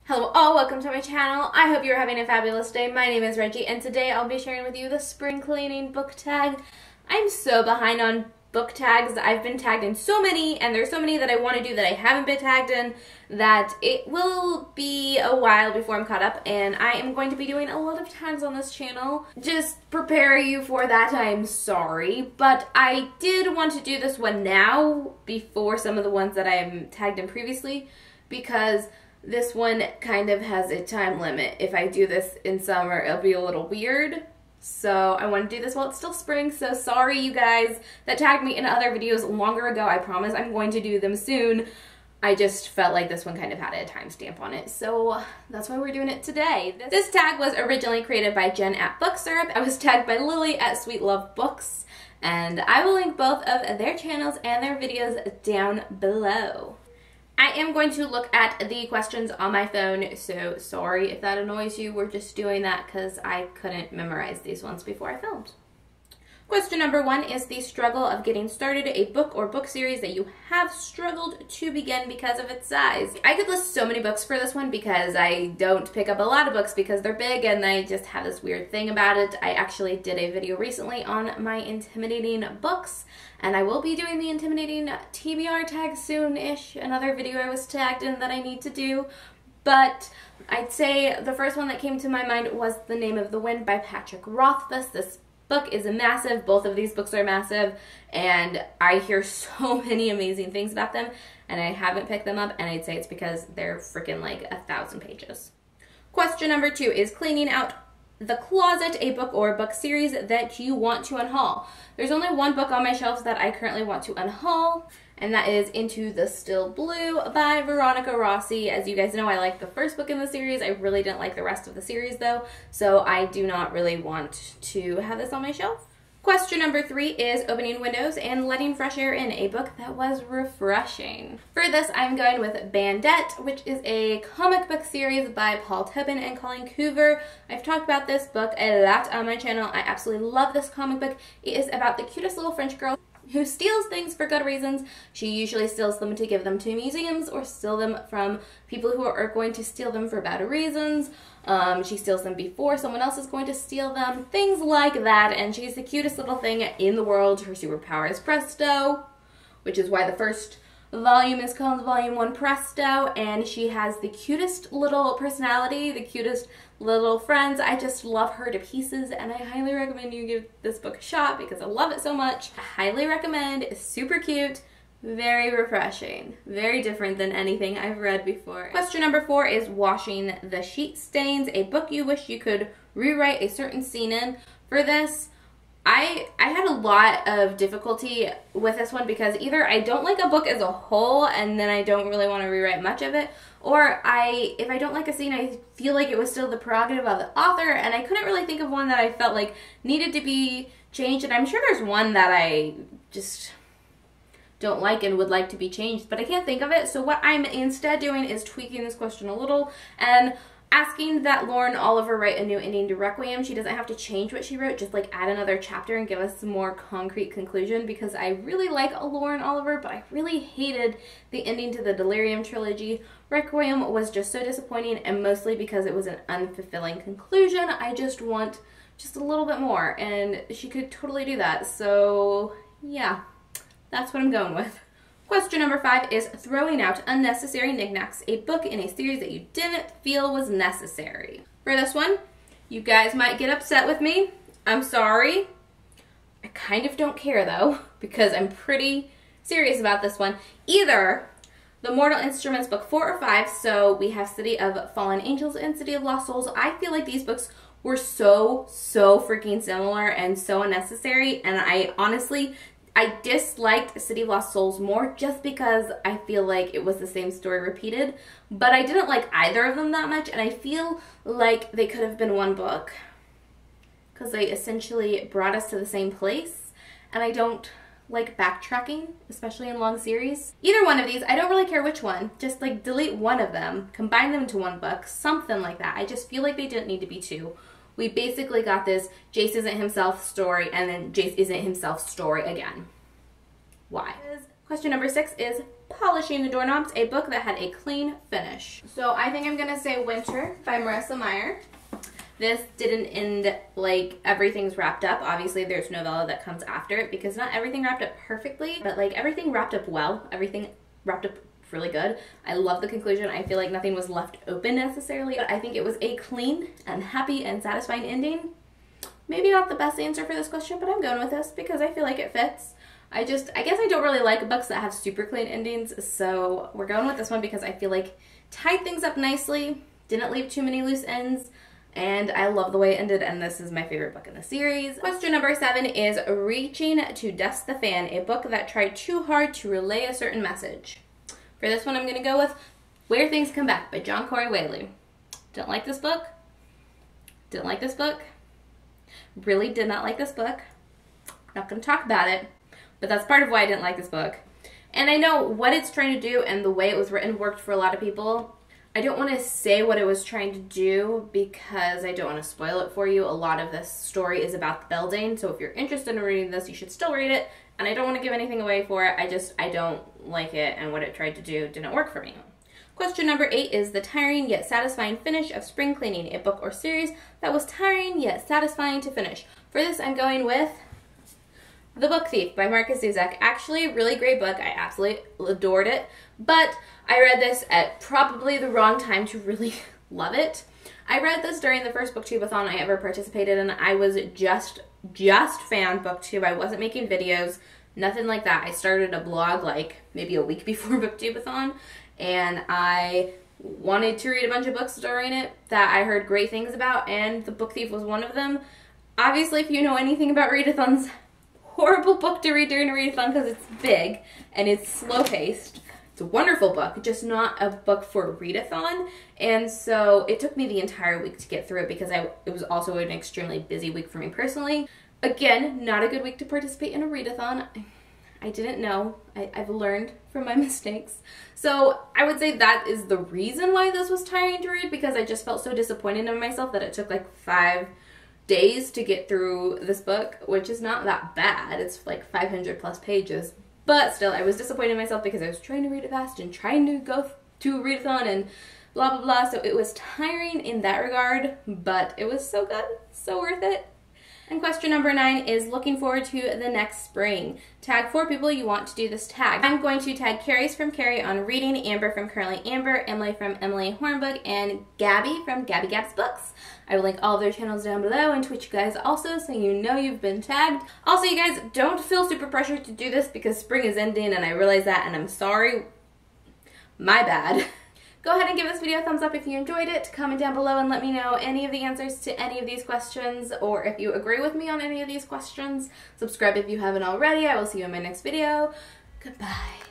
Hello all, welcome to my channel. I hope you're having a fabulous day. My name is Reggie and today I'll be sharing with you the spring cleaning book tag. I'm so behind on book tags. I've been tagged in so many and there's so many that I want to do that I haven't been tagged in that it will be a while before I'm caught up, and I am going to be doing a lot of tags on this channel. Just prepare you for that, I'm sorry. But I did want to do this one now before some of the ones that I'm tagged in previously because this one kind of has a time limit. If I do this in summer, it'll be a little weird. So I want to do this while it's still spring, so sorry you guys that tagged me in other videos longer ago. I promise I'm going to do them soon. I just felt like this one kind of had a timestamp on it, so that's why we're doing it today. This tag was originally created by Jen at Book Syrup. I was tagged by Lily at Sweet Love Books, and I will link both of their channels and their videos down below. I am going to look at the questions on my phone, so sorry if that annoys you. We're just doing that because I couldn't memorize these ones before I filmed. Question number 1 is the struggle of getting started, a book or book series that you have struggled to begin because of its size. I could list so many books for this one because I don't pick up a lot of books because they're big and I just have this weird thing about it. I actually did a video recently on my intimidating books, and I will be doing the intimidating TBR tag soon-ish, another video I was tagged in that I need to do. But I'd say the first one that came to my mind was The Name of the Wind by Patrick Rothfuss. This book is massive. Both of these books are massive, and I hear so many amazing things about them, and I haven't picked them up, and I'd say it's because they're freaking like 1,000 pages. Question number 2 is cleaning out the closet, a book or book series that you want to unhaul. There's only one book on my shelves that I currently want to unhaul, and that is Into the Still Blue by Veronica Rossi. As you guys know, I like the first book in the series. I really didn't like the rest of the series though, so I do not really want to have this on my shelf. Question number 3 is opening windows and letting fresh air in, a book that was refreshing. For this, I'm going with Bandette, which is a comic book series by Paul Tobin and Colleen Coover. I've talked about this book a lot on my channel. I absolutely love this comic book. It is about the cutest little French girl who steals things for good reasons. She usually steals them to give them to museums or steal them from people who are going to steal them for bad reasons. She steals them before someone else is going to steal them, things like that, and she's the cutest little thing in the world. Her superpower is Presto, which is why the first volume is called Volume 1 Presto, and she has the cutest little personality, the cutest little friends. I just love her to pieces, and I highly recommend you give this book a shot because I love it so much. I highly recommend. It's super cute, very refreshing, very different than anything I've read before. Question number 4 is washing the sheet stains, a book you wish you could rewrite a certain scene in. For this, I had a lot of difficulty with this one because either I don't like a book as a whole and then I don't really want to rewrite much of it, or if I don't like a scene, I feel like it was still the prerogative of the author, and I couldn't really think of one that I felt like needed to be changed, and I'm sure there's one that I just don't like and would like to be changed, but I can't think of it. So what I'm instead doing is tweaking this question a little and asking that Lauren Oliver write a new ending to Requiem. She doesn't have to change what she wrote, just like add another chapter and give us some more concrete conclusion, because I really like Lauren Oliver, but I really hated the ending to the Delirium trilogy. Requiem was just so disappointing, and mostly because it was an unfulfilling conclusion. I just want just a little bit more, and she could totally do that. So yeah, that's what I'm going with. Question number 5 is throwing out unnecessary knickknacks, a book in a series that you didn't feel was necessary. For this one, you guys might get upset with me. I'm sorry. I kind of don't care though, because I'm pretty serious about this one. Either the Mortal Instruments book 4 or 5, so we have City of Fallen Angels and City of Lost Souls. I feel like these books were so freaking similar and so unnecessary, and I disliked City of Lost Souls more just because I feel like it was the same story repeated, but I didn't like either of them that much, and I feel like they could have been one book because they essentially brought us to the same place, and I don't like backtracking, especially in long series. Either one of these, I don't really care which one, just like delete one of them, combine them into one book, something like that. I just feel like they didn't need to be two. We basically got this Jace isn't himself story and then Jace isn't himself story again. Why? Question number 6 is Polishing the Doorknobs, a book that had a clean finish. So I think I'm going to say Winter by Marissa Meyer. This didn't end like everything's wrapped up. Obviously, there's novella that comes after it because not everything wrapped up perfectly, but like everything wrapped up well. Everything wrapped up really good. I love the conclusion. I feel like nothing was left open necessarily, but I think it was a clean and happy and satisfying ending. Maybe not the best answer for this question, but I'm going with this because I feel like it fits. I guess I don't really like books that have super clean endings, so we're going with this one because I feel like tied things up nicely, didn't leave too many loose ends, and I love the way it ended, and this is my favorite book in the series. Question number 7 is Reaching to Dust the Fan, a book that tried too hard to relay a certain message. For this one, I'm going to go with Where Things Come Back by John Corey Whaley. Didn't like this book. Didn't like this book. Really did not like this book. Not going to talk about it, but that's part of why I didn't like this book. And I know what it's trying to do and the way it was written worked for a lot of people. I don't want to say what it was trying to do because I don't want to spoil it for you. A lot of this story is about the building, so if you're interested in reading this, you should still read it. And I don't want to give anything away for it. I don't like it, and what it tried to do didn't work for me. Question number 8 is The Tiring Yet Satisfying Finish of Spring Cleaning, a book or series that was tiring yet satisfying to finish. For this, I'm going with The Book Thief by Marcus Zusak. Actually, a really great book. I absolutely adored it, but I read this at probably the wrong time to really love it. I read this during the first BookTube-a-thon I ever participated in. I was just found BookTube. I wasn't making videos, nothing like that. I started a blog like maybe a week before BookTube-a-thon, and I wanted to read a bunch of books during it that I heard great things about, and The Book Thief was one of them. Obviously, if you know anything about readathons, horrible book to read during a readathon because it's big and it's slow-paced. It's a wonderful book, just not a book for a readathon, and so it took me the entire week to get through it because it was also an extremely busy week for me personally. Again, not a good week to participate in a readathon. I didn't know. I've learned from my mistakes. So I would say that is the reason why this was tiring to read, because I just felt so disappointed in myself that it took like 5 days to get through this book, which is not that bad. It's like 500 plus pages. But still, I was disappointed in myself because I was trying to read it fast and trying to go to a readathon and blah, blah, blah. So it was tiring in that regard, but it was so good, so worth it. And question number 9 is looking forward to the next spring. Tag 4 people you want to do this tag. I'm going to tag Carrie's from Carrie on reading, Amber from Currently Amber, Emily from Emily Hornbook, and Gabby from Gabby Gab's Books. I will link all of their channels down below and Twitch you guys also so you know you've been tagged. Also, you guys, don't feel super pressured to do this because spring is ending and I realize that, and I'm sorry. My bad. Go ahead and give this video a thumbs up if you enjoyed it. Comment down below and let me know any of the answers to any of these questions, or if you agree with me on any of these questions. Subscribe if you haven't already. I will see you in my next video. Goodbye.